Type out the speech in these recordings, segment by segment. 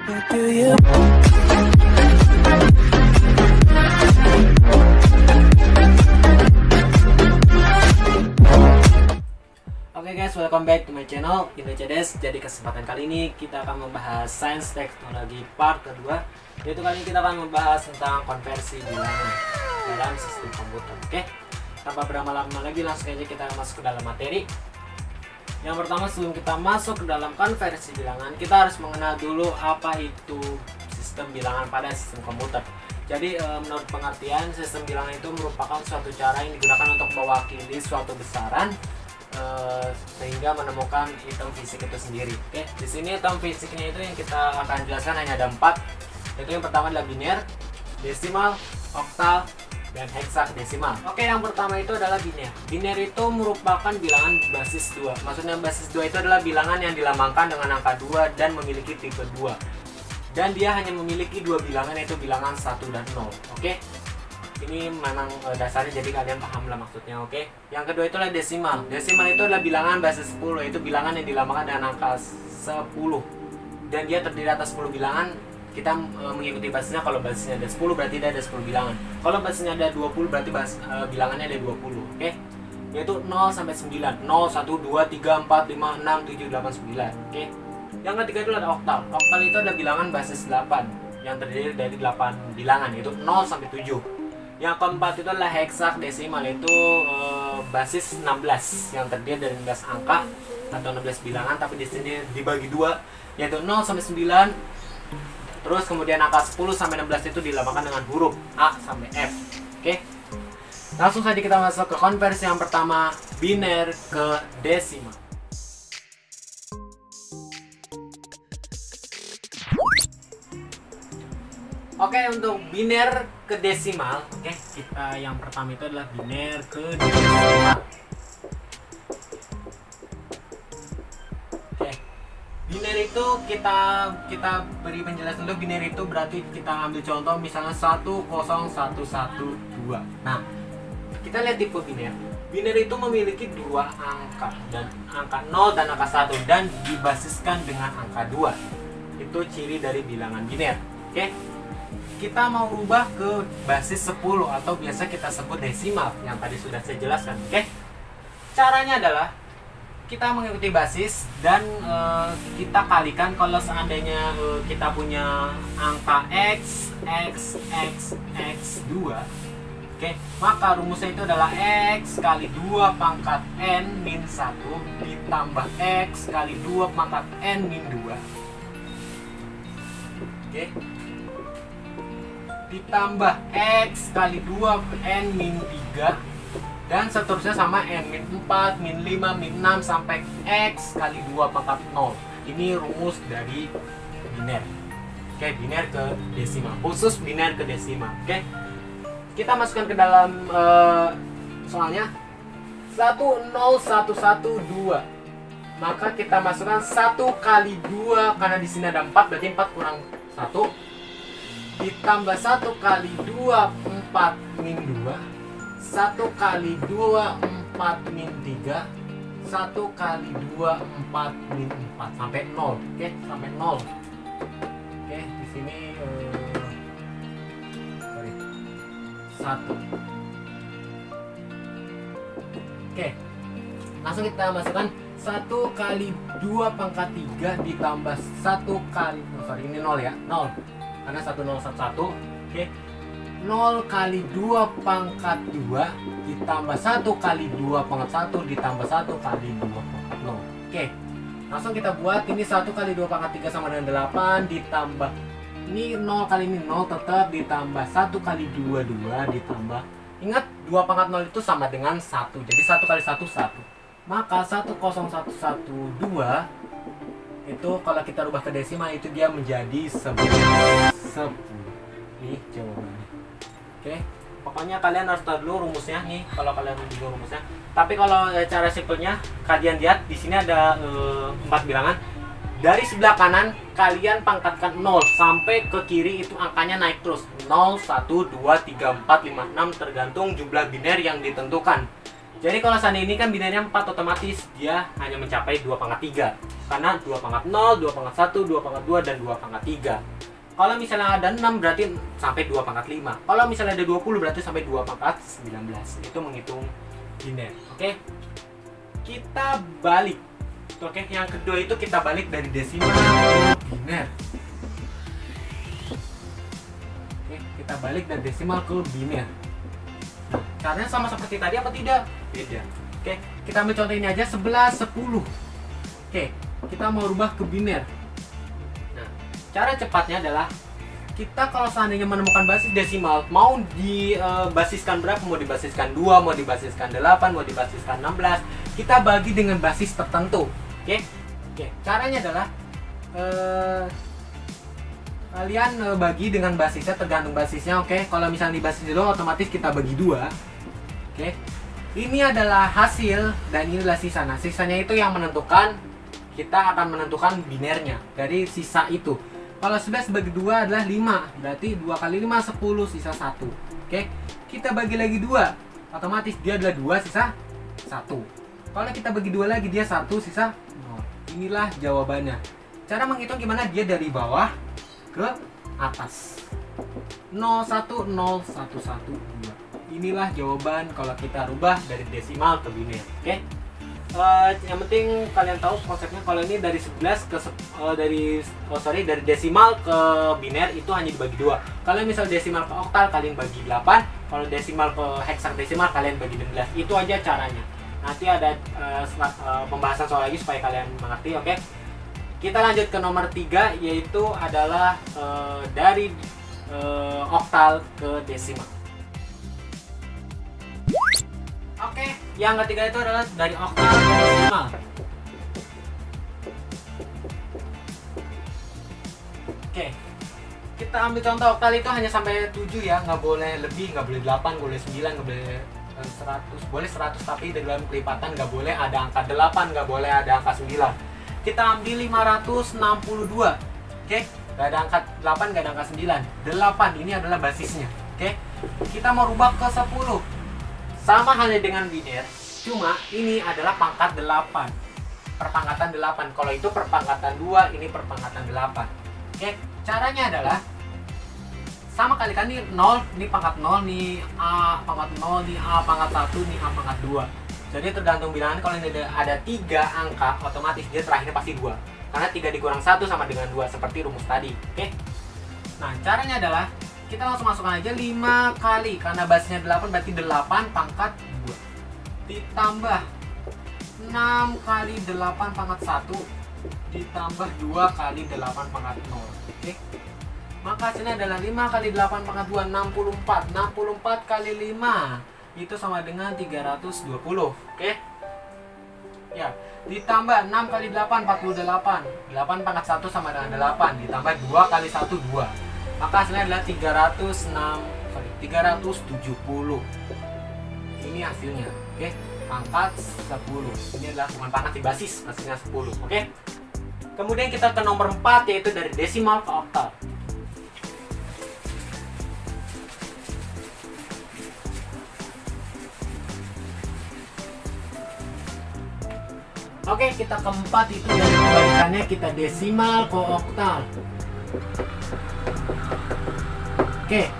Oke guys, welcome back to my channel IndoCDS. Jadi kesempatan kali ini kita akan membahas Sains Teknologi part kedua, yaitu kali ini kita akan membahas tentang konversi bilangan dalam sistem komputer. Oke, tanpa berlama-lama lagi langsung aja kita masuk ke dalam materi. Yang pertama, sebelum kita masuk ke dalam konversi bilangan, kita harus mengenal dulu apa itu sistem bilangan pada sistem komputer. Jadi menurut pengertian, sistem bilangan itu merupakan suatu cara yang digunakan untuk mewakili suatu besaran sehingga menemukan item fisik itu sendiri. Oke, di sini item fisiknya itu yang kita akan jelaskan hanya ada 4, yaitu yang pertama adalah biner, desimal, oktal, dan heksadesimal. Oke, yang pertama itu adalah biner. Biner itu merupakan bilangan basis 2. Maksudnya basis 2 itu adalah bilangan yang dilambangkan dengan angka 2 dan memiliki tipe 2. Dan dia hanya memiliki 2 bilangan, yaitu bilangan 1 dan 0. Oke, ini memang dasarnya, jadi kalian paham lah maksudnya. Oke, yang kedua itu adalah desimal. Desimal itu adalah bilangan basis 10, yaitu bilangan yang dilambangkan dengan angka 10 dan dia terdiri atas 10 bilangan. Kita mengikuti basisnya. Kalau basisnya ada 10 berarti dia ada 10 bilangan. Kalau basisnya ada 20 berarti bilangannya ada 20. Oke, yaitu 0 sampai 9. 0, 1, 2, 3, 4, 5, 6, 7, 8, 9. Oke, yang ketiga itu ada oktal. Oktal itu ada bilangan basis 8 yang terdiri dari 8 bilangan, yaitu 0 sampai 7. Yang keempat itu adalah heksadesimal, yaitu basis 16 yang terdiri dari 16 angka atau 16 bilangan, tapi di sini dibagi 2, yaitu 0 sampai 9. Terus kemudian angka 10 sampai 16 itu dilambangkan dengan huruf A sampai F. Oke, langsung saja kita masuk ke konversi yang pertama, biner ke desimal. Oke, untuk biner ke desimal, oke, kita yang pertama itu adalah biner ke desimal. Oke, biner itu kita beri penjelasan dulu. Biner itu berarti kita ambil contoh misalnya 10112. Nah, kita lihat tipe biner. Biner itu memiliki 2 angka, dan angka 0 dan angka 1, dan dibasiskan dengan angka 2. Itu ciri dari bilangan biner. Oke, kita mau ubah ke basis 10 atau biasa kita sebut desimal yang tadi sudah saya jelaskan. Oke, caranya adalah kita mengikuti basis dan kita kalikan. Kalau seandainya kita punya angka x 2, oke, maka rumusnya itu adalah x kali 2 pangkat n min 1 ditambah x kali 2 pangkat n min 2. Oke, ditambah x kali 2 n min 3, dan seterusnya sama n min 4, min 5, min 6 sampai x kali 2 pangkat 0. Ini rumus dari biner. Oke, biner ke desimal, khusus biner ke desimal. Oke, kita masukkan ke dalam soalnya 10112. Maka kita masukkan 1 kali 2, karena di sini ada 4 berarti 4 kurang 1, ditambah 1 kali 2 4 min 2, 1 kali 2 4 min 3, 1 kali 2 4 min 4 sampai 0. Oke, sampai 0. Oke, di sini 1. Oke, langsung kita masukkan 1 kali 2 pangkat 3 ditambah 1 kali, ini 0 ya, 0 karena 1011. Oke, 0 kali 2 pangkat 2 ditambah 1 kali 2 pangkat 1 ditambah 1 kali 2 pangkat 0. Oke, langsung kita buat. Ini 1 kali 2 pangkat 3 sama dengan 8, ditambah ini 0 kali ini 0 tetap, ditambah 1 kali 2 2, ditambah, ingat 2 pangkat 0 itu sama dengan 1, jadi 1 kali 1 1. Maka 10112 itu kalau kita rubah ke desimal itu dia menjadi 10. Ini jawabannya. Oke, pokoknya kalian harus tahu dulu rumusnya nih kalau kalian bingung rumusnya. Tapi kalau cara simpelnya, kalian lihat di sini ada 4 bilangan. Dari sebelah kanan kalian pangkatkan 0 sampai ke kiri, itu angkanya naik terus 0, 1, 2, 3, 4, 5, 6 tergantung jumlah biner yang ditentukan. Jadi kalau seandainya ini kan binernya 4, otomatis dia hanya mencapai 2 pangkat 3. Karena 2 pangkat 0, 2 pangkat 1, 2 pangkat 2, dan 2 pangkat 3. Kalau misalnya ada 6 berarti sampai 2 pangkat 5. Kalau misalnya ada 20 berarti sampai 2 pangkat 19. Itu menghitung biner. Oke. Kita balik. Oke, yang kedua itu kita balik dari desimal ke biner. Oke, kita balik dari desimal ke biner. Nah, caranya sama seperti tadi apa tidak? Beda. Oke, kita ambil contoh ini aja 11, 10. Oke, kita mau rubah ke biner. Nah, cara cepatnya adalah kita kalau seandainya menemukan basis desimal, mau dibasiskan berapa? Mau dibasiskan 2, mau dibasiskan 8, mau dibasiskan 16, kita bagi dengan basis tertentu. Oke, caranya adalah kalian bagi dengan basisnya, tergantung basisnya. Oke, kalau misalnya di basis dulu otomatis kita bagi 2. Oke, ini adalah hasil dan ini adalah sisa. Nah, sisanya itu yang menentukan, kita akan menentukan binernya dari sisa itu. Kalau 11 bagi 2 adalah 5, berarti 2 kali 5 10, sisa 1. Oke, kita bagi lagi 2, otomatis dia adalah 2, sisa 1. Kalau kita bagi 2 lagi, dia 1, sisa 0. Inilah jawabannya. Cara menghitung gimana? Dia dari bawah ke atas. 0 1 0 1 1 2. Inilah jawaban kalau kita rubah dari desimal ke biner. Oke. Yang penting kalian tahu konsepnya. Kalau ini dari 11 ke dari desimal ke biner itu hanya dibagi 2. Kalau misal desimal ke oktal kalian bagi 8, kalau desimal ke heksadesimal kalian bagi 16. Itu aja caranya. Nanti ada pembahasan soal lagi supaya kalian mengerti. Oke. Kita lanjut ke nomor 3, yaitu adalah dari oktal ke desimal. Oke, yang ketiga itu adalah dari oktal ke desimal. Oke, kita ambil contoh oktal itu hanya sampai 7 ya, nggak boleh lebih, nggak boleh 8, nggak boleh 9, nggak boleh 100, boleh 100 tapi dalam kelipatan nggak boleh ada angka 8, nggak boleh ada angka 9. Kita ambil 562. Oke, nggak ada angka 8, nggak ada angka 9. 8 ini adalah basisnya. Oke, kita mau rubah ke 10. Sama halnya dengan biner, cuma ini adalah pangkat 8. Perpangkatan 8. Kalau itu perpangkatan 2, ini perpangkatan 8. Oke, caranya adalah sama kali kan, ini 0, ini pangkat 0, nih A pangkat 0, nih A pangkat 1, nih A pangkat 2. Jadi tergantung bilangan. Kalau ini ada 3 angka, otomatis dia terakhirnya pasti 2. Karena 3 dikurang 1 sama dengan 2, seperti rumus tadi. Oke. Nah, caranya adalah kita langsung masukkan aja 5 kali, karena basisnya 8 berarti 8 pangkat 2 ditambah 6 kali 8 pangkat 1 ditambah 2 kali 8 pangkat 0. Oke. Maka hasilnya adalah 5 kali 8 pangkat 2, 64. 64 kali 5 itu sama dengan 320. Oke. Ya, ditambah 6 kali 8 48. 8 pangkat 1 sama dengan 8 ditambah 2 kali 1 2. Maka hasilnya adalah 370. Ini hasilnya. Oke, pangkat 10. Ini adalah bukan pangkat di basis, hasilnya 10. Oke. Kemudian kita ke nomor 4, yaitu dari desimal ke oktal. Oke, kita keempat itu dari kebalikannya, kita desimal ke oktal. Oke,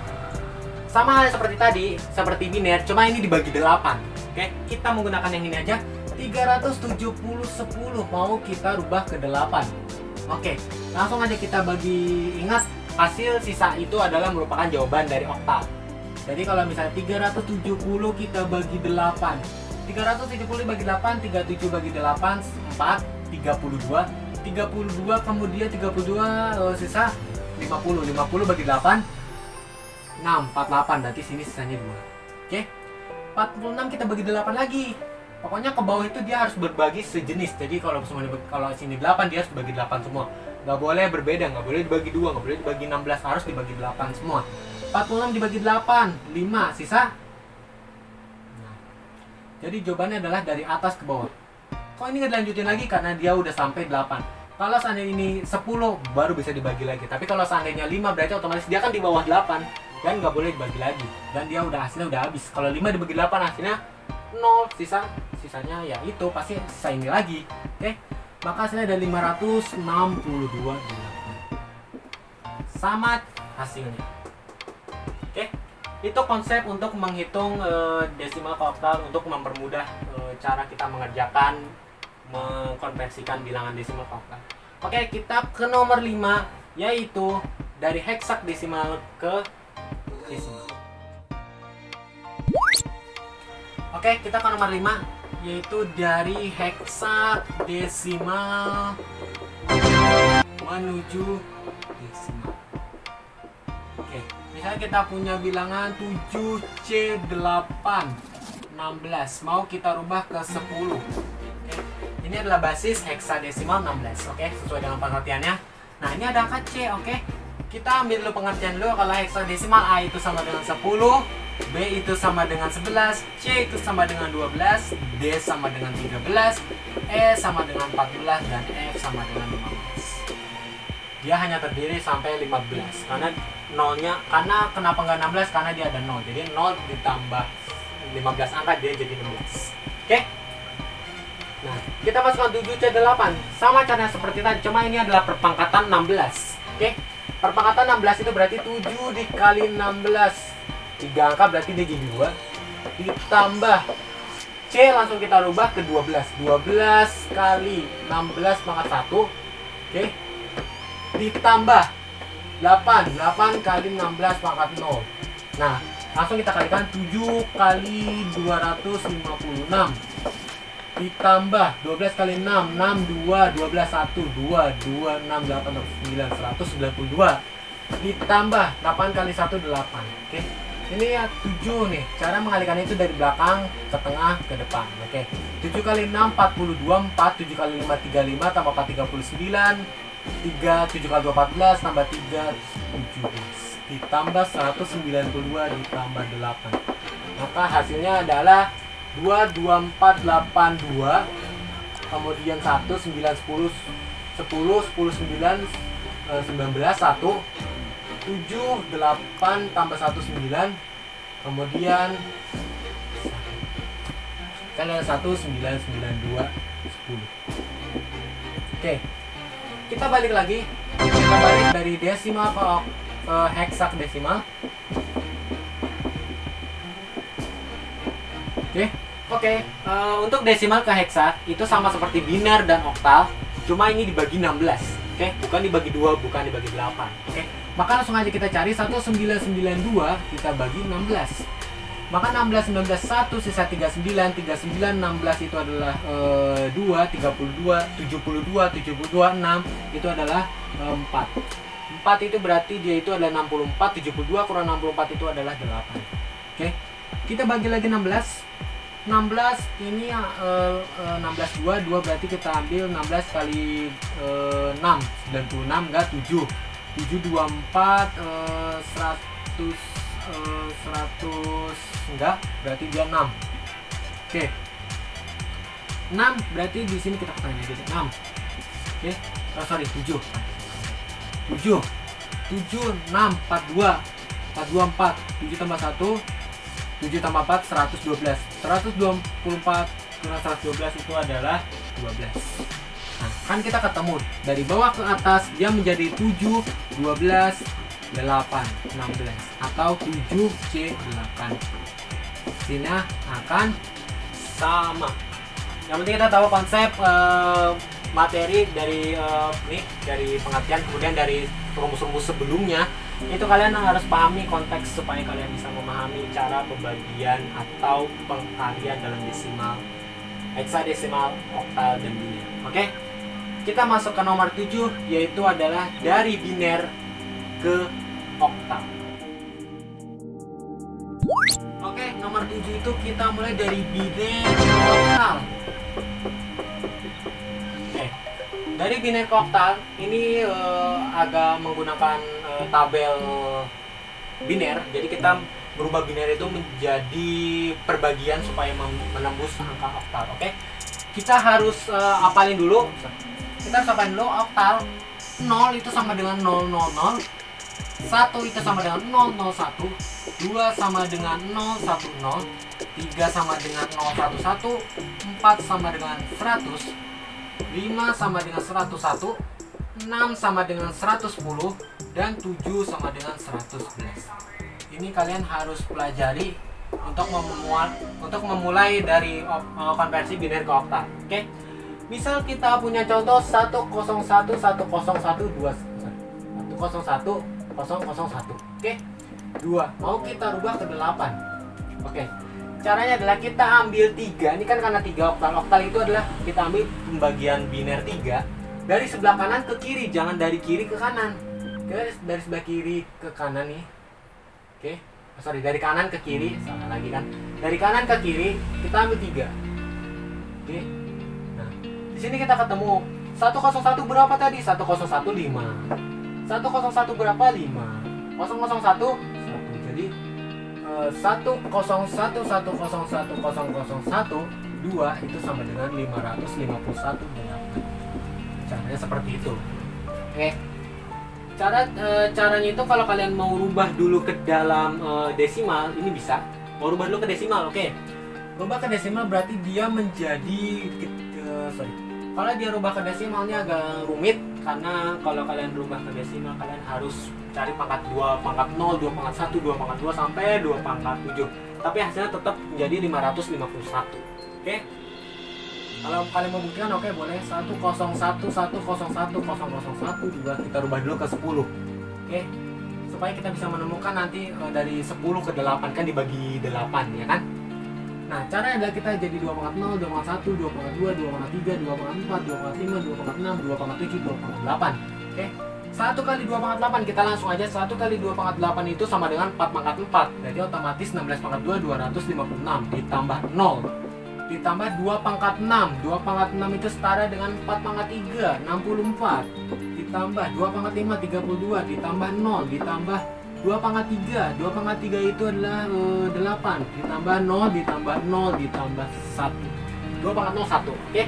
sama halnya seperti tadi, seperti biner, cuma ini dibagi 8. Oke, kita menggunakan yang ini aja. 370 10 mau kita rubah ke 8. Oke, langsung aja kita bagi. Ingat, hasil sisa itu adalah merupakan jawaban dari oktal. Jadi kalau misalnya 370 kita bagi 8, 370 bagi 8, 37 bagi 8, 4, 32. 32 kemudian 32 sisa 50. 50 bagi 8, 6, 48, berarti sini sisanya 2. Oke, 46 kita bagi 8 lagi. Pokoknya ke bawah itu dia harus berbagi sejenis. Jadi kalau sini 8, dia harus dibagi 8 semua. Nggak boleh berbeda, nggak boleh dibagi 2, nggak boleh dibagi 16, harus dibagi 8 semua. 46 dibagi 8, 5, sisa. Nah, jadi jawabannya adalah dari atas ke bawah. Kok ini nggak dilanjutin lagi karena dia udah sampai 8. Kalau seandainya ini 10 baru bisa dibagi lagi. Tapi kalau seandainya 5 berarti otomatis dia kan di bawah 8 dan nggak boleh dibagi lagi. Dan dia hasilnya udah habis. Kalau 5 dibagi 8 hasilnya 6, 0, sisanya ya itu pasti sisa ini lagi. Oke, maka hasilnya ada 562 sama hasilnya. Oke, itu konsep untuk menghitung desimal ke oktal untuk mempermudah cara kita mengerjakan mengkonversikan bilangan desimal ke oktal. Oke, kita ke nomor 5, yaitu dari heksadesimal ke desimal. Oke, kita ke nomor 5, yaitu dari heksadesimal menuju desimal. Oke, misalnya kita punya bilangan 7C8 16, mau kita rubah ke 10. Oke, ini adalah basis heksadesimal 16. Oke, sesuai dengan pengertiannya. Nah, ini ada angka C. Oke, kita ambil dulu pengertian dulu. Kalau heksadesimal A itu sama dengan 10, B itu sama dengan 11, C itu sama dengan 12, D sama dengan 13, E sama dengan 14, dan F sama dengan 15. Dia hanya terdiri sampai 15 karena nolnya, kenapa nggak 16? Karena dia ada 0, jadi 0 ditambah 15 angka dia jadi 16. Oke, nah kita masukkan 7C8 sama caranya seperti tadi, cuma ini adalah perpangkatan 16. Oke, perpangkatan 16 itu berarti 7 dikali 16, 3 angka berarti dia jadi 2, ditambah C langsung kita rubah ke 12, 12 kali 16 pangkat 1. Oke, ditambah 8 kali 16 pangkat 0. Nah, langsung kita kalikan 7 kali 256, ditambah 12 kali 6, 6, 2, 12, 1, 2, 2, 6, 8, 9, 192, ditambah 8 kali 1, 8. Oke, ini ya 7 nih. Cara mengalikannya itu dari belakang ke tengah ke depan. Oke, 7 kali 6, 42, 4, 7 kali 5, 35, tambah 4, 39, 3, 7 kali 2, 14, tambah 3, 17, ditambah 192, ditambah 8. Maka hasilnya adalah 2, 2, 4, 8, 2, kemudian 1, 9, 10, 10, 10, 9, 19, 1, 7, 8, tambah 1, 9, kemudian kan ada 1, 9, 9, 2, 10. Oke, kita balik lagi. Kita balik dari desimal ke heksadesimal. Oke, untuk desimal ke heksa itu sama seperti biner dan oktal, cuma ini dibagi 16. Oke, bukan dibagi 2, bukan dibagi 8. Oke, maka langsung aja kita cari 1992 kita bagi 16. Maka 16, 19, 1, sisa 39, 39, 16 itu adalah 2, 32, 72, 72, 6 itu adalah 4. 4 itu berarti dia itu adalah 64, 72 kurang 64 itu adalah 8. Oke, kita bagi lagi 16. 16 ini 16 2 berarti kita ambil 16 kali 6 96 enggak 7 724 100 enggak berarti dia 6. Oke, 6 berarti di sini kita katakan aja 6. Oke, sorry 7 7 7 6 42 4 7 tambah 1 7 tambah 4, 112. 124 kurang 112 itu adalah 12. Nah, kan kita ketemu dari bawah ke atas dia menjadi 7, 12, 8, 16 atau 7C8. Hasilnya akan sama. Yang penting kita tahu konsep materi dari dari pengertian, kemudian dari rumus-rumus sebelumnya. Itu kalian harus pahami konteks supaya kalian bisa memahami cara pembagian atau pengkalian dalam desimal, heksadesimal, oktal, dan biner. Oke, kita masuk ke nomor 7, yaitu adalah dari biner ke oktal. Oke, nomor 7 itu kita mulai dari biner ke oktal. Dari biner ke oktal ini agak menggunakan tabel biner. Jadi kita merubah biner itu menjadi perbagian supaya menembus angka oktal. Oke, kita harus apalin dulu. Kita harus apalin dulu oktal. 0 itu sama dengan 000. 1 itu sama dengan 001, 2 sama dengan 010, 3 sama dengan 011, 4 sama dengan 100, 5 sama dengan 101, 6 sama dengan 110, dan 7 sama dengan 111. Ini kalian harus pelajari untuk memulai dari konversi biner ke oktal. Oke. Misal kita punya contoh 101 Oke. 2 mau kita rubah ke 8. Oke. Caranya adalah kita ambil 3. Ini kan karena 3 oktal. Oktal itu adalah kita ambil pembagian biner 3 dari sebelah kanan ke kiri, jangan dari kiri ke kanan. Dari sebelah kiri ke kanan nih. Oke. Sorry, dari kanan ke kiri, salah lagi kan. Dari kanan ke kiri kita ambil 3. Oke. Nah, di sini kita ketemu 101 berapa tadi? 101 5. 101 berapa? 5. 001 1. Jadi 101 2 itu sama dengan 551 8. Caranya seperti itu. Oke. Caranya itu kalau kalian mau rubah dulu ke dalam desimal, ini bisa. Mau rubah dulu ke desimal, oke. Rubah ke desimal berarti dia menjadi kalau dia rubah ke desimal ini agak rumit, karena kalau kalian rubah ke desimal kalian harus cari pangkat 2, pangkat 0, 2 pangkat 1, 2 pangkat 2 sampai 2 pangkat 7. Tapi hasilnya tetap menjadi 551. Oke. Kalau kalian mau buktikan, oke, boleh. 101 2 kita rubah dulu ke 10. Oke. Supaya kita bisa menemukan nanti dari 10 ke 8 kan dibagi 8, ya kan? Nah, caranya adalah kita jadi 2 pangkat 0, 2 pangkat 1, 2 pangkat 2, 2 pangkat 3, 2 pangkat 4, 2 pangkat 5, 2 pangkat 6, 2 pangkat 7, 2 pangkat 8. Oke. 1 kali 2 pangkat 8, kita langsung aja. 1 kali 2 pangkat 8 itu sama dengan 4 pangkat 4. Jadi otomatis 16 pangkat 2, 256 ditambah 0. Ditambah 2 pangkat 6. 2 pangkat 6 itu setara dengan 4 pangkat 3, 64. Ditambah 2 pangkat 5, 32. Ditambah 0. Ditambah 2 pangkat 3. 2 pangkat 3 itu adalah 8. Ditambah 0, ditambah 0, ditambah 1. 2 pangkat 0, 1. Oke.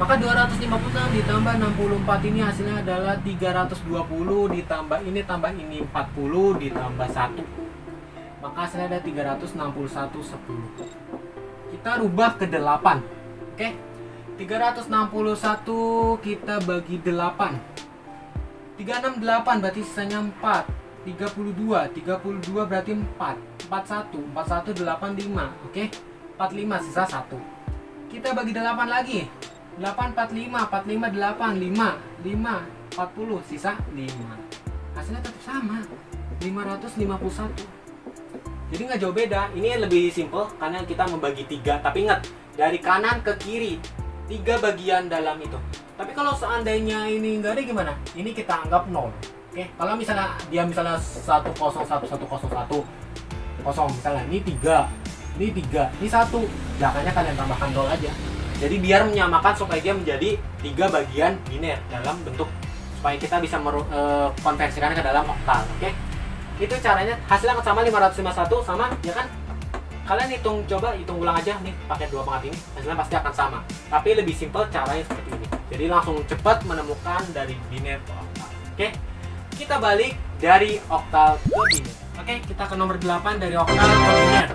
Maka 256 ditambah 64 ini hasilnya adalah 320. Ditambah ini, tambah ini 40, ditambah 1. Maka hasilnya ada 361, 10. Kita rubah ke 8. Oke. 361 kita bagi 8. 368 berarti sisanya 4. 32 berarti 4. 41 85. Oke. 45 sisa 1. Kita bagi 8 lagi. 8 45 8 5 40 sisa 5. Hasilnya tetap sama. 551. Jadi nggak jauh beda. Ini lebih simple karena kita membagi 3. Tapi ingat, dari kanan ke kiri 3 bagian dalam itu. Tapi kalau seandainya ini nggak ada gimana? Ini kita anggap 0. Oke. Kalau misalnya dia 101 0 misalnya ini 3, ini 3, ini 1. Belakangnya kalian tambahkan 0 aja. Jadi biar menyamakan supaya dia menjadi 3 bagian biner dalam bentuk, supaya kita bisa konversikannya ke dalam oktal. Oke. Itu caranya. Hasilnya akan sama, 551 sama, ya kan? Kalian hitung ulang aja nih pakai 2 pangkat ini, hasilnya pasti akan sama. Tapi lebih simple caranya seperti ini. Jadi langsung cepat menemukan dari biner ke oktal. Oke. Kita balik dari oktal ke biner. Oke, kita ke nomor 8 dari oktal ke biner.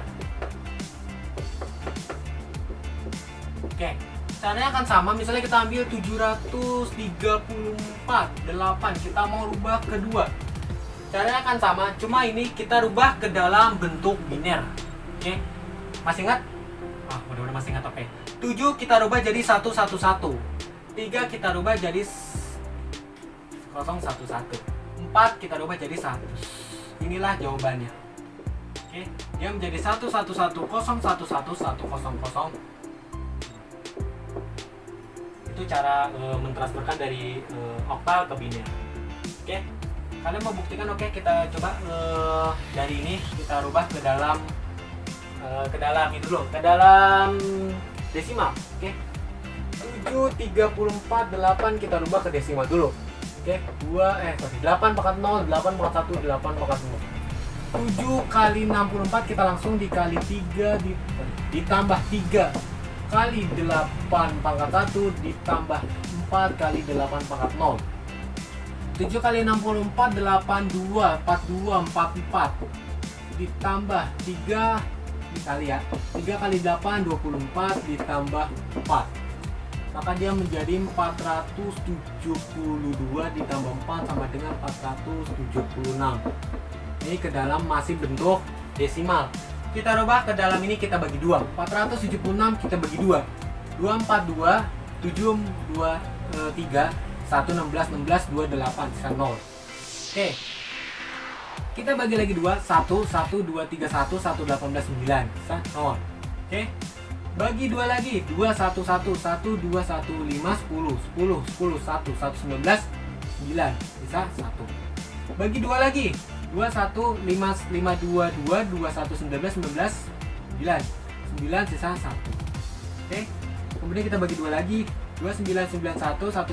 Oke. Caranya akan sama, misalnya kita ambil 734 8, kita mau rubah ke 2. Caranya akan sama, cuma ini kita rubah ke dalam bentuk biner. Oke. Masih ingat? Mudah-mudahan masih ingat. Oke. 7 kita rubah jadi 111. 3 kita rubah jadi 011. 4 kita rubah jadi 100. Inilah jawabannya. Oke. Dia menjadi 111 011 100. Itu cara mentransferkan dari oktal ke biner. Oke. Kalian mau buktikan? Oke, kita coba dari ini kita rubah ke dalam itu dulu, ke dalam desimal. Oke. 734 8 kita rubah ke desimal dulu. Oke. 8 pangkat 0, 8 pangkat 1, 8 pangkat 2. 7 kali 64 kita langsung dikali 3 ditambah 3 kali 8 pangkat 1 ditambah 4 kali 8 pangkat 0. 7 kali 64 82 42 44 ditambah 3 dikali ya, 3 kali 8 24 ditambah 4, maka dia menjadi 472 ditambah 4 sama dengan 476. Ini ke dalam masih bentuk desimal. Kita rubah ke dalam ini, kita bagi 2. 476 kita bagi 2. 242 7 3 1 16 16 28 sisa 0. Oke. Kita bagi lagi 2, 1 1 2 3 1 1 18 9 sisa 0. Oke. Bagi 2 lagi, 2 1 1 1 2 1 5 10 10 10 10 1 1 19 9 sisa 1. Bagi 2 lagi, 2 1 5 5 2 2 2 1 19 19 9 9 sisa 1. Oke. Kemudian kita bagi 2 lagi, 2 9 9 1 1 9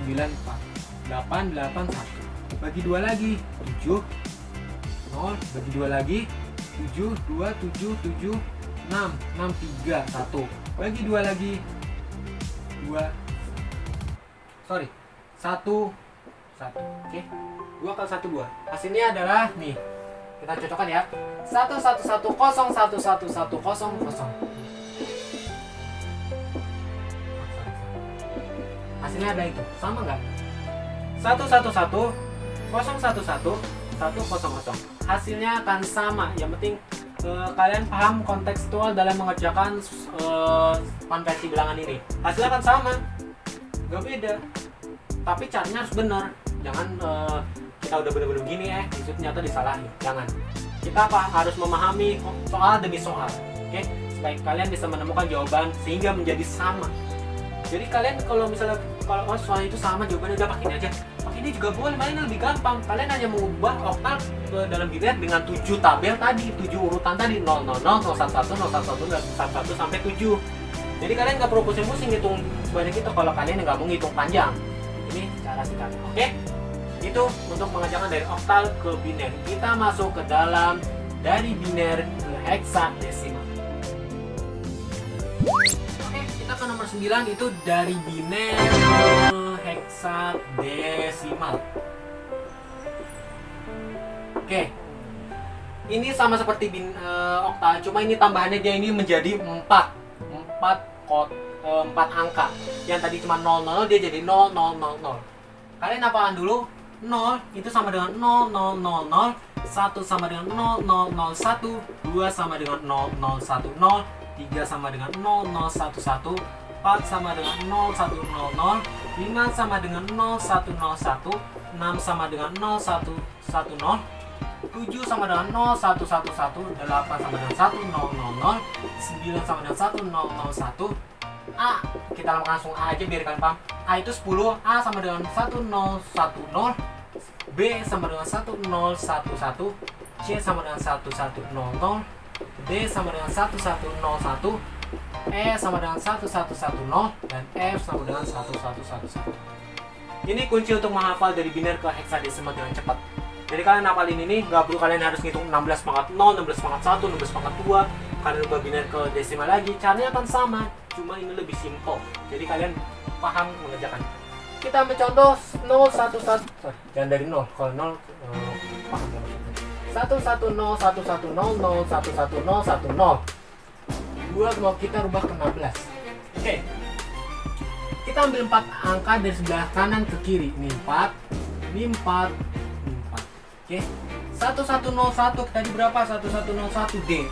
9 4 8 8 1. Bagi 2 lagi, 7 0. Bagi 2 lagi, 7 2 7 7 6 6 3 1. Bagi 2 lagi, 2 1 1. Oke. 2 kali 1 2. Hasilnya adalah nih. Kita cocokkan ya. 1 1 1 0 1 1 1 0 0. Hasilnya ada itu. Sama nggak? 1 1 1 0 1 1 1 0 0. Hasilnya akan sama. Yang penting kalian paham kontekstual dalam mengerjakan konversi bilangan ini. Hasilnya akan sama, nggak beda. Tapi caranya harus benar. Jangan kita udah bener-bener begini itu ternyata disalahin. Jangan. Kita harus memahami soal demi soal, oke? Supaya kalian bisa menemukan jawaban sehingga menjadi sama. Jadi kalian kalau misalnya soal itu sama jawabannya, udah pakai ini aja. Pakai ini juga boleh, malah lebih gampang. Kalian hanya mengubah oktal dalam biner dengan 7 tabel tadi, 7 urutan tadi, 0 0 0 0 1 1 0 1 1 1 sampai 7. Jadi kalian nggak perlu pusing-pusing ngitung sebanyak itu kalau kalian nggak mau ngitung panjang. Ini cara singkatnya, oke? Itu untuk mengerjakan dari oktal ke biner. Kita masuk ke dalam dari biner ke heksadesimal. Kita ke nomor 9, itu dari biner ke heksadesimal. Oke. Ini sama seperti oktal, cuma ini tambahannya dia ini menjadi 4 angka. Yang tadi cuma 00 dia jadi 0000. Kalian apaan dulu? 0 itu sama dengan 0000, 1 sama dengan 0001, 2 sama dengan 0010, 3 sama dengan 0011, 4 sama dengan 0100, 5 sama dengan 0101, 6 sama dengan 0110, 7 sama dengan 0111, 8 sama dengan 1000, 9 sama dengan 1001. A, kita langsung A aja biar kalian paham. A itu 10, A sama dengan 1010, B sama dengan 1011, C sama dengan 1100, D sama dengan 1101, E sama dengan 1110, dan F sama dengan 1111. Ini kunci untuk menghafal dari biner ke heksadesimal dengan cepat. Jadi kalian hafalin ini, nggak perlu kalian harus ngitung 16 pangkat 0, 16 pangkat 1, 16 pangkat 2. Kalian ubah biner ke desimal lagi, caranya akan sama, cuma ini lebih simple. Jadi kalian paham mengerjakan. Kita ambil contoh 011, jangan dari 0, kalau 0 paham ya. 110 110 0 110 10. 2 mau kita rubah ke 16. Oke. Kita ambil 4 angka dari sebelah kanan ke kiri. Ini 4, ini 4, ini 4. Oke. 1101 tadi berapa? 1101 D.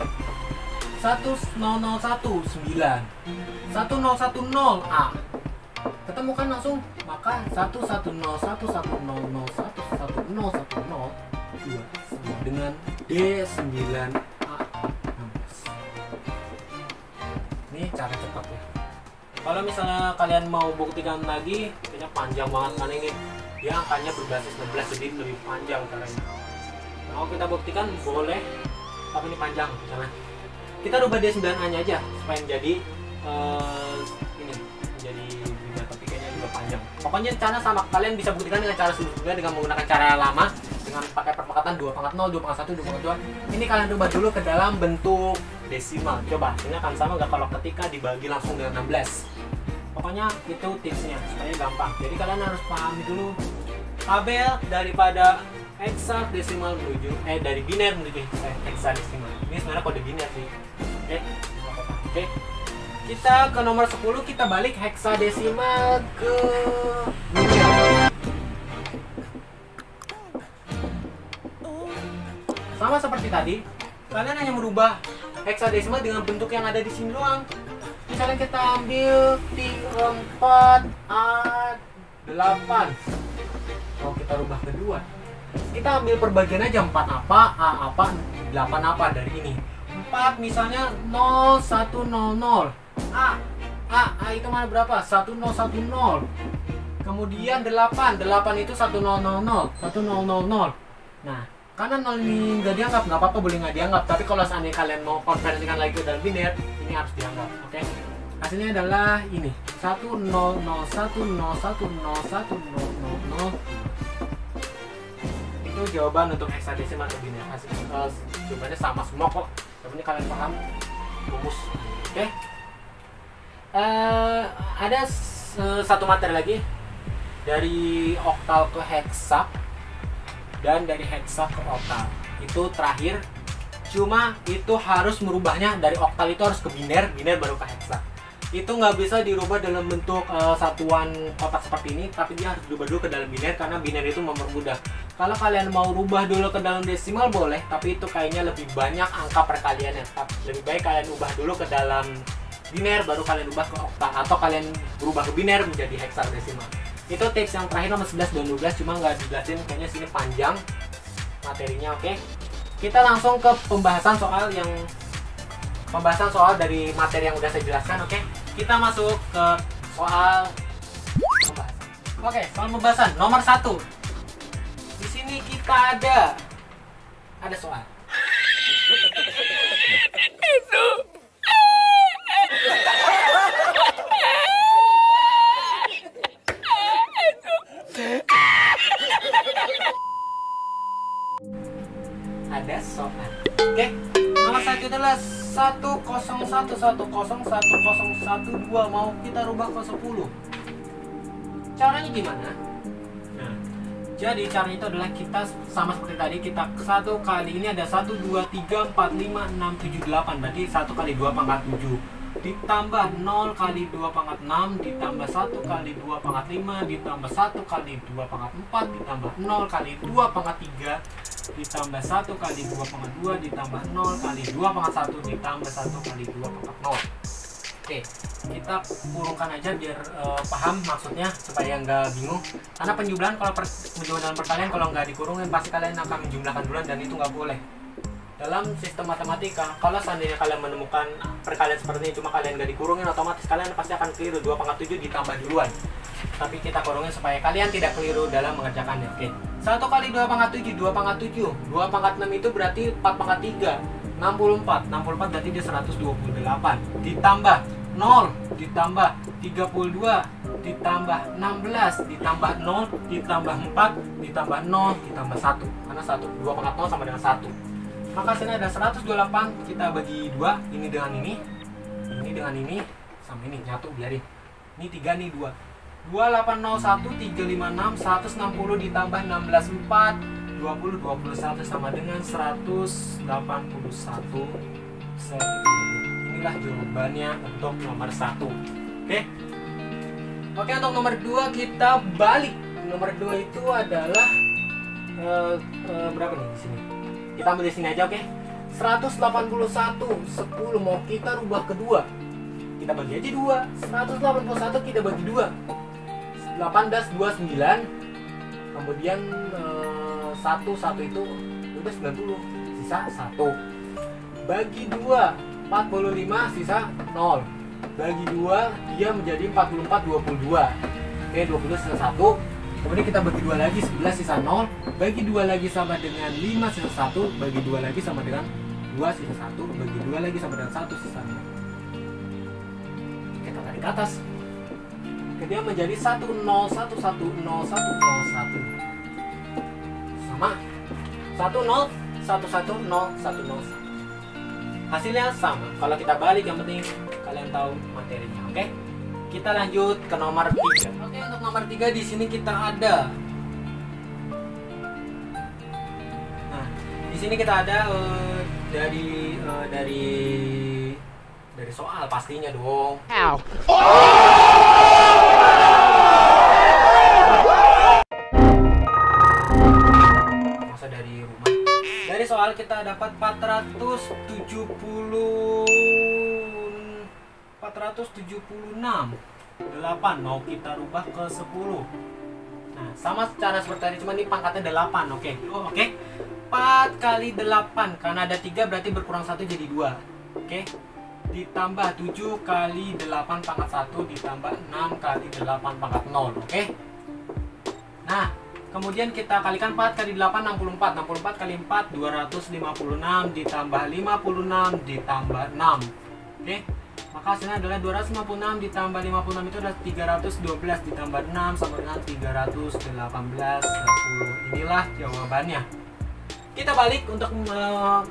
1001 9. 1010 A. Ketemu kan langsung, maka 1101 1001 1010 2 sama dengan D9A 16. Ini cara cepat ya. Kalau misalnya kalian mau buktikan lagi, kayaknya panjang banget kan ini. Dia angkanya berbasis 16, jadi lebih panjang caranya. Mau kita buktikan boleh, tapi ini panjang jangan. Kita rubah D9A nya aja supaya menjadi ini menjadi biner, tapi kayaknya juga panjang. Pokoknya cara sama, kalian bisa buktikan dengan cara sebelumnya dengan menggunakan cara lama dengan pakai perpekatan 2 pangkat 0, 2 pangkat 1, 2 pangkat 2. Ini kalian rubah dulu ke dalam bentuk desimal. Coba, ini akan sama nggak kalau ketika dibagi langsung dengan 16. Pokoknya itu tipsnya supaya gampang. Jadi kalian harus pahami dulu tabel daripada hexadesimal menuju dari biner menuju hexadesimal. Ini sebenarnya kode biner sih. Oke. Kita ke nomor 10, kita balik hexadesimal ke biner. Sama seperti tadi, kalian hanya merubah hexadesimal dengan bentuk yang ada di sini doang. Misalnya kita ambil 4 A8. Kalau kita rubah kedua, kita ambil perbagian aja 4 apa, A apa, 8 apa dari ini. 4 misalnya 0 1 0 0. A itu mana berapa? 1 0 1 0. Kemudian 8 itu 1 0 0 0, 1 0 0 0. Nah, karena 0 ini nggak dianggap, nggak apa-apa, boleh nggak dianggap. Tapi kalau seandainya kalian mau konversikan lagi ke dalam biner, ini harus dianggap. Oke? Hasilnya adalah ini 1 0 0 1 0 1 0 1 0 0 0. Itu jawaban untuk hexadesimal atau biner. Hasil jawabannya sama semua kok. Tapi ini kalian paham, rumus. Oke? Ada satu materi lagi dari oktal ke heksa dan dari heksa ke oktal. Itu terakhir. Cuma itu harus merubahnya dari oktal itu harus ke biner, biner baru ke heksa. Itu nggak bisa dirubah dalam bentuk satuan kotak seperti ini, tapi dia harus dirubah dulu ke dalam biner karena biner itu mempermudah. Kalau kalian mau rubah dulu ke dalam desimal boleh, tapi itu kayaknya lebih banyak angka perkaliannya. Lebih baik kalian ubah dulu ke dalam biner baru kalian ubah ke oktal, atau kalian berubah ke biner menjadi hexadesimal. Itu tips yang terakhir nomor 11 dan 12, cuma nggak dijelasin, kayaknya sini panjang materinya. Oke, kita langsung ke pembahasan soal dari materi yang udah saya jelaskan. Oke, kita masuk ke soal pembahasan. Oke, soal pembahasan nomor 1. Di sini kita ada soal. Ada soal. Oke, nomor 1 adalah 10110101012 mau kita rubah ke 10. Caranya gimana? Nah, jadi caranya itu adalah kita sama seperti tadi, kita 1 kali ini ada 1 2 3 4 5 6 7 8, berarti 1 kali 2 pangkat 7 ditambah 0 kali 2 pangkat 6 ditambah 1 kali 2 pangkat 5 ditambah 1 kali 2 pangkat 4 ditambah 0 kali 2 pangkat 3 ditambah 1 kali 2 pangkat 2 ditambah 0 kali 2 pangkat 1 ditambah 1 kali 2 pangkat 0. Oke, kita kurungkan aja biar paham maksudnya supaya nggak bingung. Karena penjumlahan kalau penjumlahan dalam perkalian kalau nggak dikurungin pasti kalian akan menjumlahkan duluan dan itu nggak boleh. Dalam sistem matematika, kalau seandainya kalian menemukan perkalian seperti ini cuma kalian nggak dikurungin, otomatis kalian pasti akan keliru. 2 pangkat 7 ditambah duluan. Tapi kita kurungin supaya kalian tidak keliru dalam mengerjakannya. Oke. 1 kali 2 pangkat 7, 2 pangkat 7. 2 pangkat 6 itu berarti 4 pangkat 3. 64. 64 berarti dia 128. Ditambah 0, ditambah 32, ditambah 16, ditambah 0, ditambah 4, ditambah 0, ditambah 1. Karena 2 pangkat 0 sama dengan 1. Maka sini ada 128, kita bagi 2, ini dengan ini dengan ini, sama ini, nyatu biarin. Ini 3, nih 2. 2801, 356, 160 ditambah 16, 4, 20, 21 sama dengan 181. Inilah jawabannya untuk nomor 1. Oke, untuk nomor 2 kita balik. Nomor 2 itu adalah berapa nih di sini? Kita ambil di sini aja, oke? 181, 10 mau kita rubah kedua. Kita bagi aja 2. 181 kita bagi 2. 18, 29. Kemudian 1 itu udah 90. Sisa 1. Bagi 2, 45 sisa 0. Bagi 2 dia menjadi 44, 22. Oke, 22 sisa 1. Kemudian kita bagi 2 lagi, 11 sisa 0. Bagi 2 lagi sama dengan 5 sisa 1. Bagi 2 lagi sama dengan 2 sisa 1. Bagi 2 lagi sama dengan 1 sisa 0. Kita tarik ke atas. Dia menjadi 10110101 sama 10110101. Hasilnya sama. Kalau kita balik yang penting kalian tahu materinya, oke? Kita lanjut ke nomor 3. Oke, untuk nomor 3 di sini kita ada sini kita ada dari soal pastinya dong. Masa dari rumah. Dari soal kita dapat 476. 8 mau kita rubah ke 10. Nah, sama cara seperti tadi, cuma ini pangkatnya 8. Oke. 4 kali 8 karena ada 3 berarti berkurang 1 jadi 2. Oke. Ditambah 7 kali 8 pangkat 1 ditambah 6 kali 8 pangkat 0. Oke. Nah, kemudian kita kalikan 4 kali 8 64. 64 kali 4 256 ditambah 56 ditambah 6. Oke. Maka hasilnya adalah 256 ditambah 56 itu adalah 312 ditambah 6 sama dengan 318 10. Inilah jawabannya. Kita balik untuk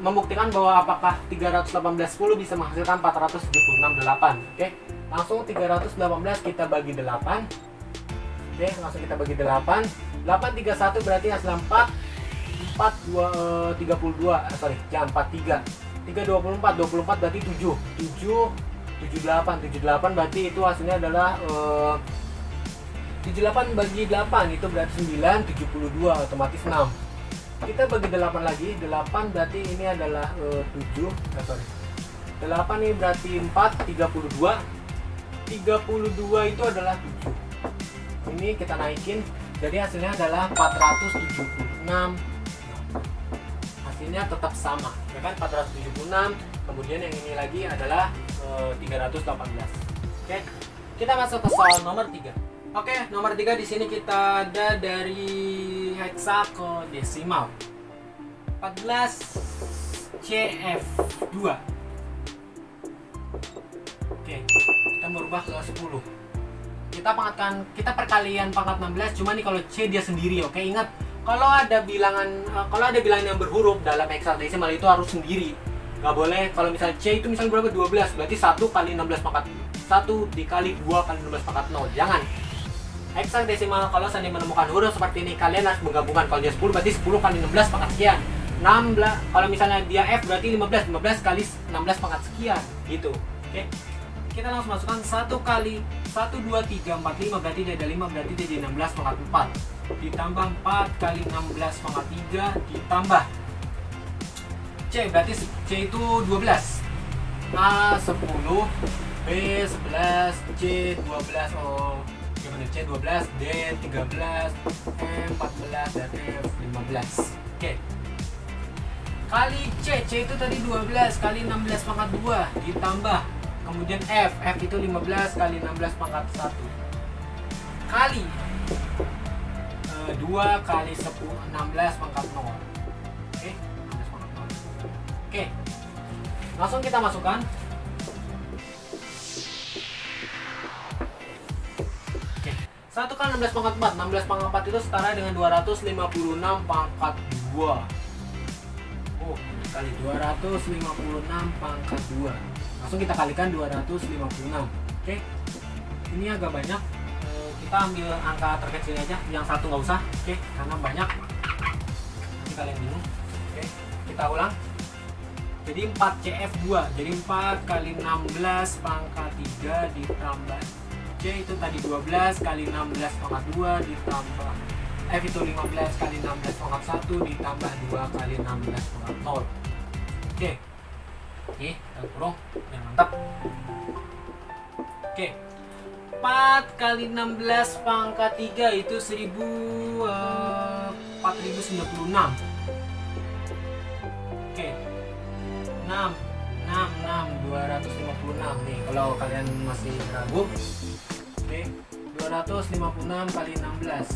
membuktikan bahwa apakah 318 10 bisa menghasilkan 476 8. Oke. Langsung 318 kita bagi 8. Oke, langsung kita bagi 8. 8 31 berarti hasilnya 4. 4 43. 3 24 berarti 7 78 berarti itu hasilnya adalah 78 bagi 8 itu berarti 9 72 otomatis 6. Kita bagi 8 lagi, 8 berarti ini adalah 7 8 ini berarti 4 32 itu adalah 7. Ini kita naikin jadi hasilnya adalah 476. Hasilnya tetap sama ya kan, 476. Kemudian yang ini lagi adalah 318. Oke, kita masuk ke soal nomor 3. Oke, nomor 3 di sini kita ada dari heksa ke desimal. 14 CF2. Oke, kita merubah ke 10. Kita perkalian pangkat 16, cuma nih kalau C dia sendiri. Oke, ingat kalau ada bilangan yang berhuruf dalam heksadesimal itu harus sendiri. Nggak boleh, kalau misalnya C itu misalnya berapa? 12, berarti 1 kali 16 pangkat 1 dikali 2 kali 16 pangkat 0. Jangan. Heksadesimal kalau seandainya menemukan huruf seperti ini, kalian harus menggabungkan. Kalau dia 10 berarti 10 kali 16 pangkat sekian. 16, kalau misalnya dia F berarti 15 kali 16 pangkat sekian gitu. Oke. Kita langsung masukkan 1 kali 1 2 3 4 5 berarti dia ada 5 berarti dia jadi 16 pangkat 4. Ditambah 4 kali 16 pangkat 3 ditambah C berarti C itu 12. A 10, B 11, C 12, C 12, D 13, E 14, dan F 15. Oke. Kali C itu tadi 12 kali 16 pangkat 2 ditambah kemudian F itu 15 kali 16 pangkat 1 kali 2 kali 10 16 pangkat 0. Oke, 16 pangkat 0. Oke. Langsung kita masukkan. Oke. 1 kali 16 pangkat 4. 16 pangkat 4 itu setara dengan 256 pangkat 2. Oh, kali 256 pangkat 2. Langsung kita kalikan 256. Oke. Ini agak banyak. Kita ambil angka terkecil aja, yang satu nggak usah. Oke, karena banyak nanti kalian bingung. Oke, kita ulang. Jadi 4CF2, jadi 4 kali 16 pangkat 3 ditambah C itu tadi 12 kali 16 pangkat 2 ditambah F itu 15 kali 16 pangkat 1 ditambah 2 kali 16 pangkat 0. Oke, kita kurung yang mantap. Oke, 4 kali 16 pangkat 3 itu 4096. Oke, 256 nih kalau kalian masih ragu. Oke, 256 kali 16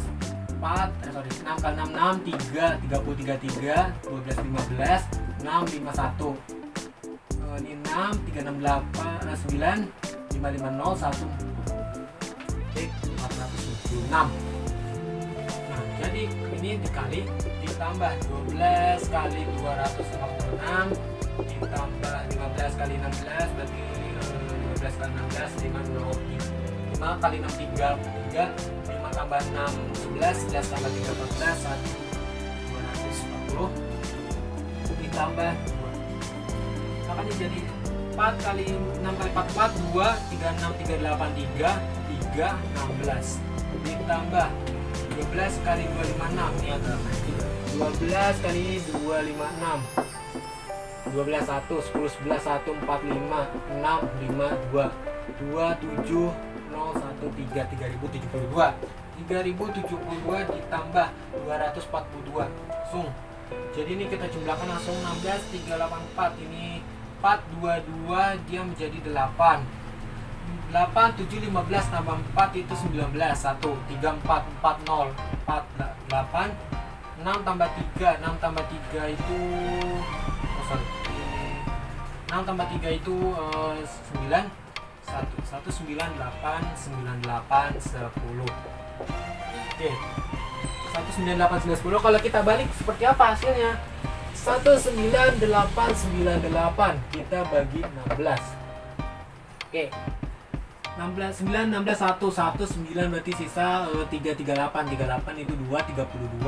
6 kali 6 3 33 12 15 6 51. Ini 6 368 9 550 1. Oke, 496. Nah, jadi ini dikali ditambah 12 kali 256 ditambah 15 kali 16 berarti 15 kali 16 5 kali 6 3 5 tambah 6 11 11 tambah 3 14 1 240. ditambah 2. Makanya jadi 4 kali 6 kali 4 4 2 36 38 3 16 ditambah 12 kali 2 56 ini agak 12 kali 2 56 12 1 10 11 1 45 6 5 2 27 0 1 3 3072 3072 ditambah 242 langsung. Jadi ini kita jumlahkan langsung 16 384 ini 422 dia menjadi 8 8 7 15 tambah 4 itu 19 1 3 4 4 0 4 8 6 tambah 3 6 tambah 3 itu 6 tambah 3 itu 9 1 1 9 8 98 10. Oke 198 10. Kalau kita balik seperti apa hasilnya? 19898 kita bagi 16. Oke 16 9 16 1 1 9 berarti sisa 338 38 itu 2 32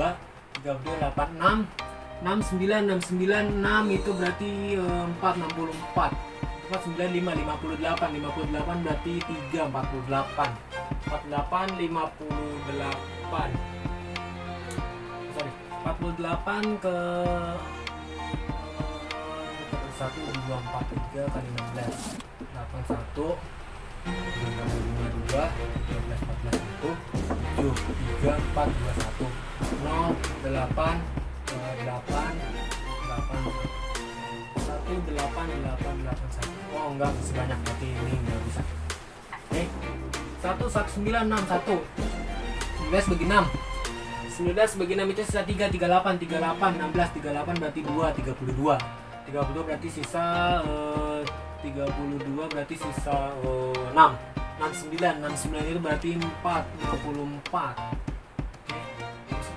32 8 6 69 69 6 itu berarti 4 64 4 9 5 58 58 berarti 3 48 48 58 sorry 48 ke 1 2 4 3 kali 16 81 2 13 14 1 7 3 4 21 0 8 8 5 2 1 8 8 8 1. Oh enggak sebanyak berarti ini enggak bisa. Oke 1 1 9 6 1 19 bagi 6 19 bagi 6 itu sisa 3 38 38 16 38 berarti 2 32 32 berarti sisa 32 berarti sisa 6 69 69 itu berarti 4 54. Oke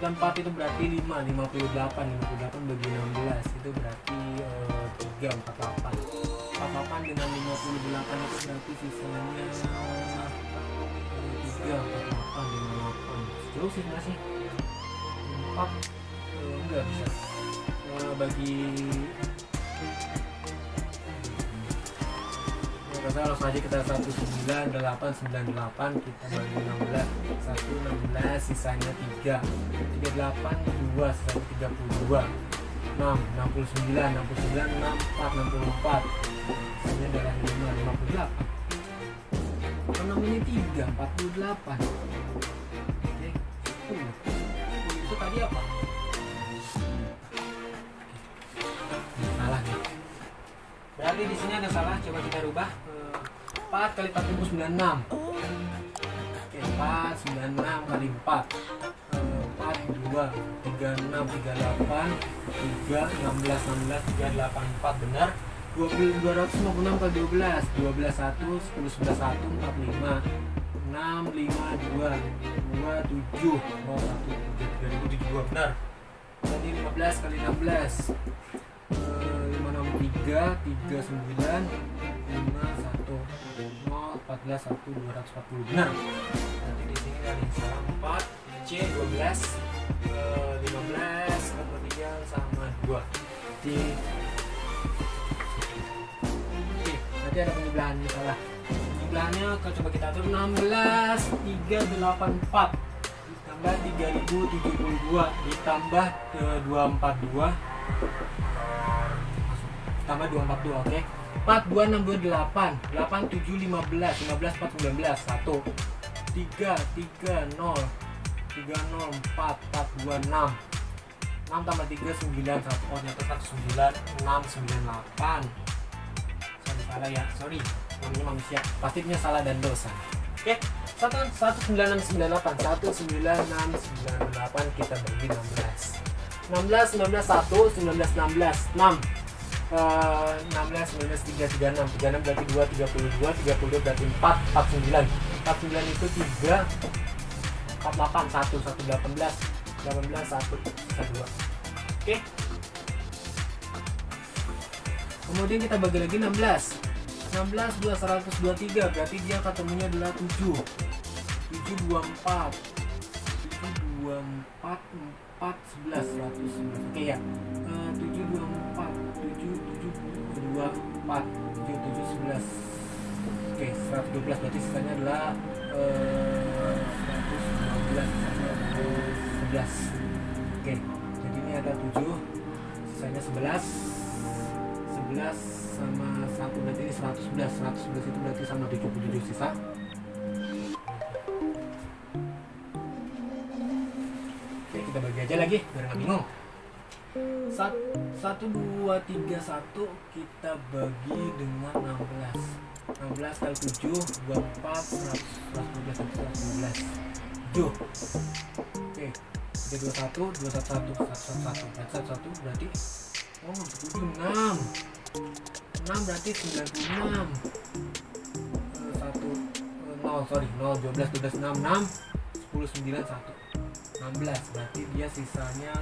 94 itu berarti 5 58 58 bagi 16 itu berarti 3 48 48 dengan 58 itu berarti sisanya 3 48 58 jauh sih masih 4 enggak bisa bagi langsung aja kita 19898 kita bagi 16 1 16 sisanya 3 38 2 sisanya 32 6 69 69 6 4 64 sisanya adalah 5 58 apa namanya 3 48. Oke 10 itu tadi apa? Salah nih. Berarti di sini ada salah, coba kita rubah 4 kali 4 96. Oke, 4 96 kali 4 4 2 36 38 3 16 16 3 8 4 benar. 256 kali 12 12 1 10 11 1 45 6 5 2 2 7 0 1 3072 benar. Jadi 15 kali 16 3 39 5 1 0 14 1 240 benar. Nanti di sini ada yang salah 4 C 12 15 kemudian sama 2 di oke nanti ada penyebelahan salah. Penyebelahannya coba kita atur 16 384 ditambah 3072 ditambah 242 tambah 242. Oke 4 2 6 2 8 8 7 15 15 4 19 1 3 3 0 3 0 4 4 2 6 6 tambah 3 9 1 oh nyata 9 6 98. Salah ya sorry namanya manusia pasti punya salah dan dosa. Oke 19698 19698 kita bagi 16 16 19 1 19 16 6 16 19 3 36 36 berarti 2 32 32 berarti 4 49 49 itu 3 48 1 1 18 18 1 2. Oke kemudian kita bagi lagi 16 16 2 123 berarti dia ketemunya adalah 7 7 24 7 2 4, 4, 11, 111. Oke ya. 7, 2, 4, 7, 7, 2, 4, 7, 7, 11. Oke, 112 berarti sisanya adalah 112 sama 11. Oke, jadi ini ada 7, sisanya 11. 11 sama 1 berarti ini 111. 111 itu berarti sama 77 sisa. Oke, kita bagi aja lagi biar nggak bingung. 1, 2, 3, 1 kita bagi dengan 16. 16 kali 7, 24, 112, 112, 7. Oke, 21, 211, 111 berarti 6. 6 berarti 96. 0, 12, 12, 6, 6, 10, 9, 1. 16 berarti dia sisanya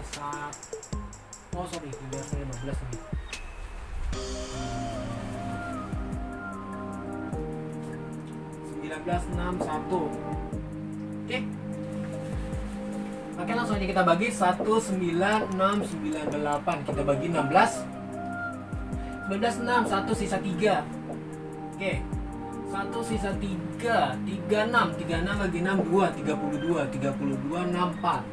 15 nih. 1961. Oke. Oke, langsung aja kita bagi 19698. Kita bagi 16. 19 6, 1 sisa 3. Oke. 1 sisa 3, 36. 36 bagi 6 2, 32. 32 64.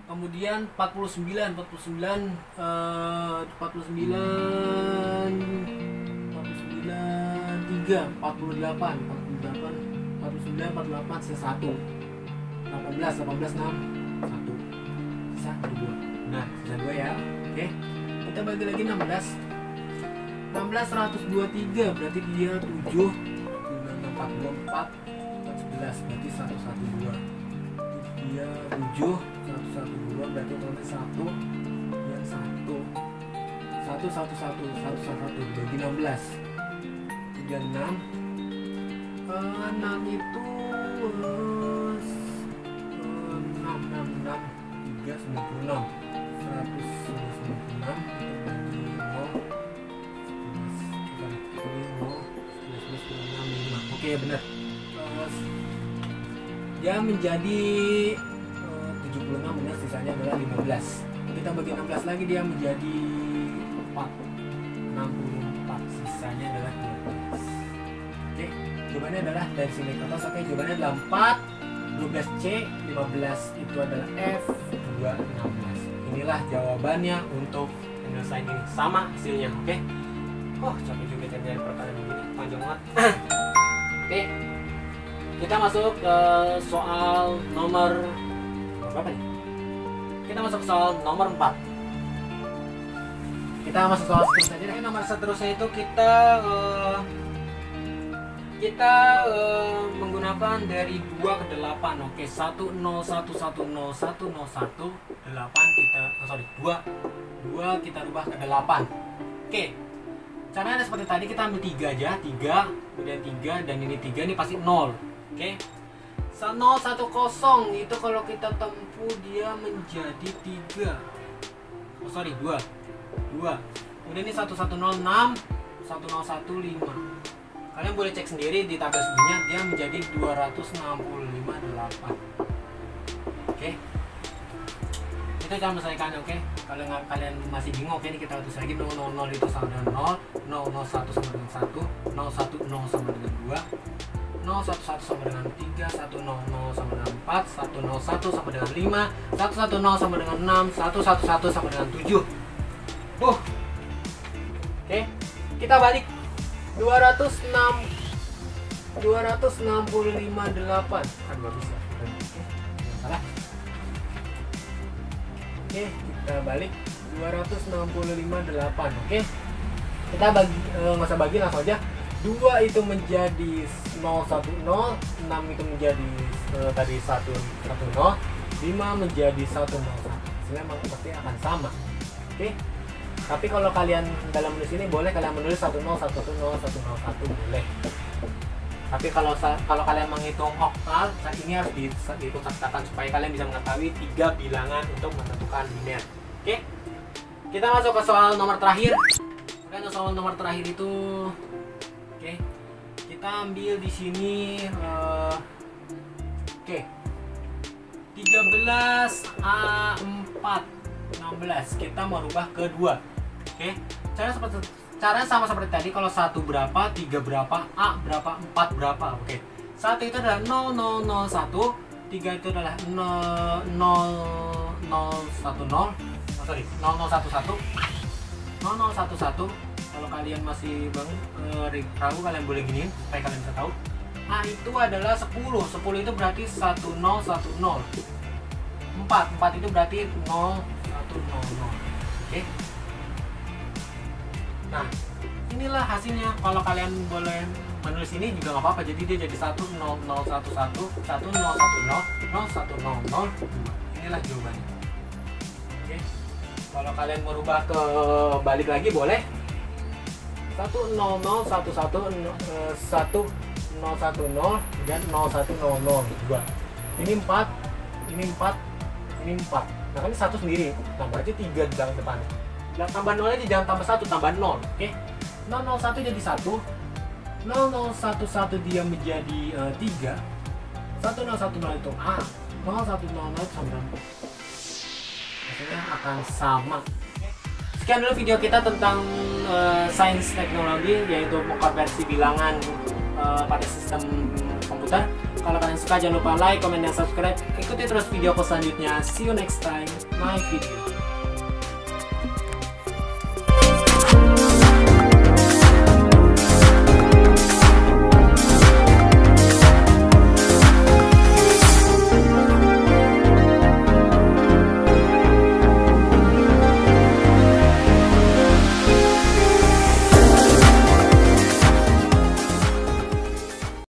Kemudian 49 3, 48 sisa 1. 18 6 1 sisa 2. Nah, sisa 2 ya. Oke. Kita bagi lagi 16. 16 123 berarti dia 7. 44 11 berarti 112. Dia 7 112 berarti otomatis 1 yang 1 bagi 16 36. 6 itu 6 3 96 196 bagi 0 5. Oke, benar. Dia menjadi 76 benar, sisanya adalah 15. Kita bagi 16 lagi dia menjadi 4. 64 sisanya adalah 12. Oke, jawabannya adalah dari sini ke atas. Oke, jawabannya adalah 4, 12C, 15 itu adalah F, 2, 16. Inilah jawabannya untuk penyelesaian ini. Sama hasilnya, oke? Oh, capek juga cari pertanyaan begini, panjang banget. Oke, kita masuk ke soal nomor berapa nih? Kita masuk ke soal nomor 4. Kita masuk soal seterusnya. Nomor seterusnya itu kita menggunakan dari 2 ke 8. Oke, 1 0 1 1 0 1 0 1 8 kita 2 kita rubah ke 8. Oke. Caranya seperti tadi, kita ambil 3 aja, 3, kemudian 3 dan ini 3, ini pasti 0. Oke. 0 1 0 itu kalau kita tempuh dia menjadi 3. 2. Kemudian ini 1106 101 5. Kalian boleh cek sendiri di tabel sebelumnya, dia menjadi 265 8. Oke. Itu cara menyelesaikannya, oke. Kalau kalian masih bingung, oke, ini kita tulis lagi. 000 itu sama dengan 0, 001 sama dengan 1, 010 sama dengan 2, 011 sama dengan 3, 100 sama dengan 4, 101 sama dengan 5, 110 sama dengan 6, 111 sama dengan 7. Oke, kita balik 265 8. Aduh, bisa. Salah. Oke, kita balik 265 8. Oke. Kita bagi, nggak usah bagi, langsung aja. 2 itu menjadi 010, 6 itu menjadi tadi 110, 5 menjadi 101. Hasilnya memang pasti akan sama. Oke. Tapi kalau kalian dalam menulis ini boleh kalian menulis 10 110 101 boleh. Tapi kalau kalian menghitung oktal, ini harus dihitung saktakan supaya kalian bisa mengetahui 3 bilangan untuk menentukan biner. Oke. Kita masuk ke soal nomor terakhir. Oke, soal nomor terakhir itu oke. Kita ambil di sini oke. 13A4 16. Kita mau rubah ke 2. Oke. Cara sama seperti tadi. Kalau 1 berapa, 3 berapa, A berapa, 4 berapa. Oke. 1 itu adalah 0001, 3 itu adalah 0010. Sorry, 0011. 0011. Kalau kalian masih ragu, kalian boleh giniin supaya kalian bisa tahu. A itu adalah 10. 10 itu berarti 1010. 4 itu berarti 0100. Oke. Nah, inilah hasilnya. Kalau kalian boleh menulis ini juga nggak apa-apa. Jadi dia jadi 10011, 1010, 0100. Inilah jawabannya. Oke. Kalau kalian mau rubah ke balik lagi boleh. 10011 1010 dan 0100. 2. Ini 4, ini 4, ini 4. Nah, kan ini 1 sendiri. Tambah aja 3 di dalam depan. Nah, tambah 0 aja, jangan tambah 1, tambah 0. Oke. 001 jadi 1. 0011 dia menjadi 3. 1010 itu A. 0100 itu sama. Hasilnya akan sama. Sekian dulu video kita tentang sains teknologi, yaitu mengkonversi bilangan pada sistem komputer. Kalau kalian suka jangan lupa like, comment, dan subscribe. Ikuti terus video selanjutnya. See you next time, my video.